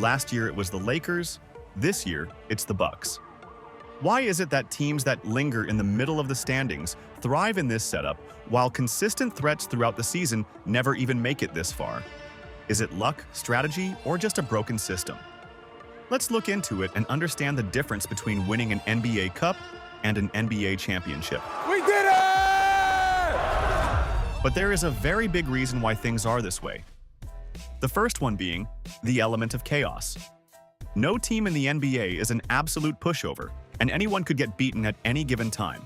Last year it was the Lakers, this year it's the Bucks. Why is it that teams that linger in the middle of the standings thrive in this setup, while consistent threats throughout the season never even make it this far? Is it luck, strategy, or just a broken system? Let's look into it and understand the difference between winning an NBA Cup and an NBA championship. We did it! But there is a very big reason why things are this way. The first one being the element of chaos. No team in the NBA is an absolute pushover, and anyone could get beaten at any given time.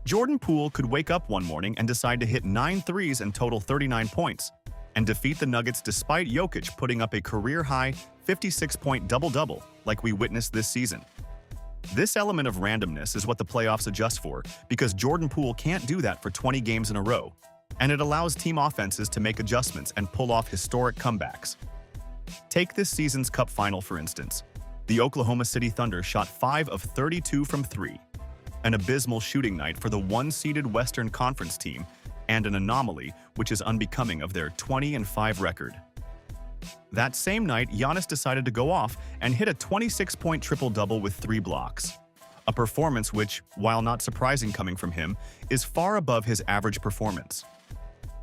Jordan Poole could wake up one morning and decide to hit 9 threes and total 39 points, and defeat the Nuggets despite Jokic putting up a career-high 56-point double-double like we witnessed this season. This element of randomness is what the playoffs adjust for, because Jordan Poole can't do that for 20 games in a row, and it allows team offenses to make adjustments and pull off historic comebacks. Take this season's Cup final, for instance. The Oklahoma City Thunder shot 5 of 32 from 3, an abysmal shooting night for the one-seeded Western Conference team, and an anomaly which is unbecoming of their 20-5 record. That same night, Giannis decided to go off and hit a 26-point triple-double with 3 blocks. A performance which, while not surprising coming from him, is far above his average performance.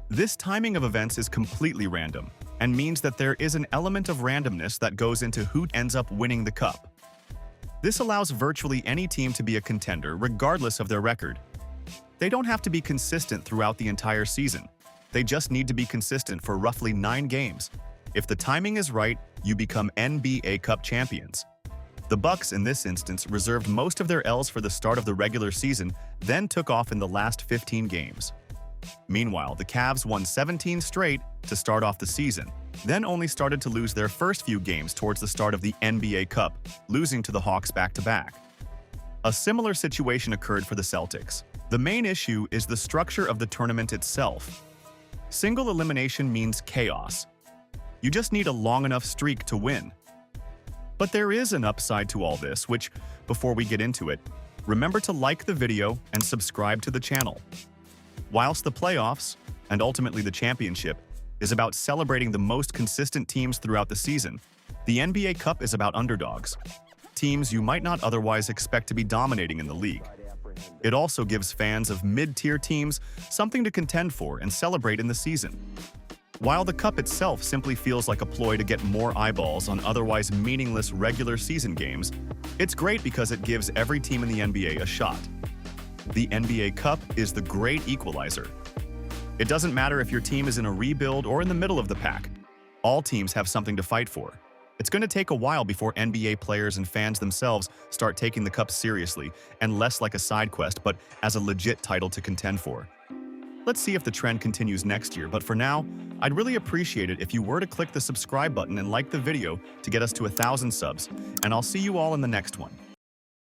This timing of events is completely random, and means that there is an element of randomness that goes into who ends up winning the cup. This allows virtually any team to be a contender regardless of their record. They don't have to be consistent throughout the entire season. They just need to be consistent for roughly 9 games. If the timing is right, you become NBA Cup champions. The Bucks, in this instance, reserved most of their L's for the start of the regular season, then took off in the last 15 games. Meanwhile, the Cavs won 17 straight to start off the season, then only started to lose their first few games towards the start of the NBA Cup, losing to the Hawks back-to-back. A similar situation occurred for the Celtics. The main issue is the structure of the tournament itself. Single elimination means chaos. You just need a long enough streak to win. But there is an upside to all this, which, before we get into it, remember to like the video and subscribe to the channel. Whilst the playoffs, and ultimately the championship, is about celebrating the most consistent teams throughout the season, the NBA Cup is about underdogs, teams you might not otherwise expect to be dominating in the league. It also gives fans of mid-tier teams something to contend for and celebrate in the season. While the Cup itself simply feels like a ploy to get more eyeballs on otherwise meaningless regular season games, it's great because it gives every team in the NBA a shot. The NBA Cup is the great equalizer. It doesn't matter if your team is in a rebuild or in the middle of the pack. All teams have something to fight for. It's going to take a while before NBA players and fans themselves start taking the Cup seriously, and less like a side quest, but as a legit title to contend for. Let's see if the trend continues next year, but for now, I'd really appreciate it if you were to click the subscribe button and like the video to get us to 1,000 subs, and I'll see you all in the next one.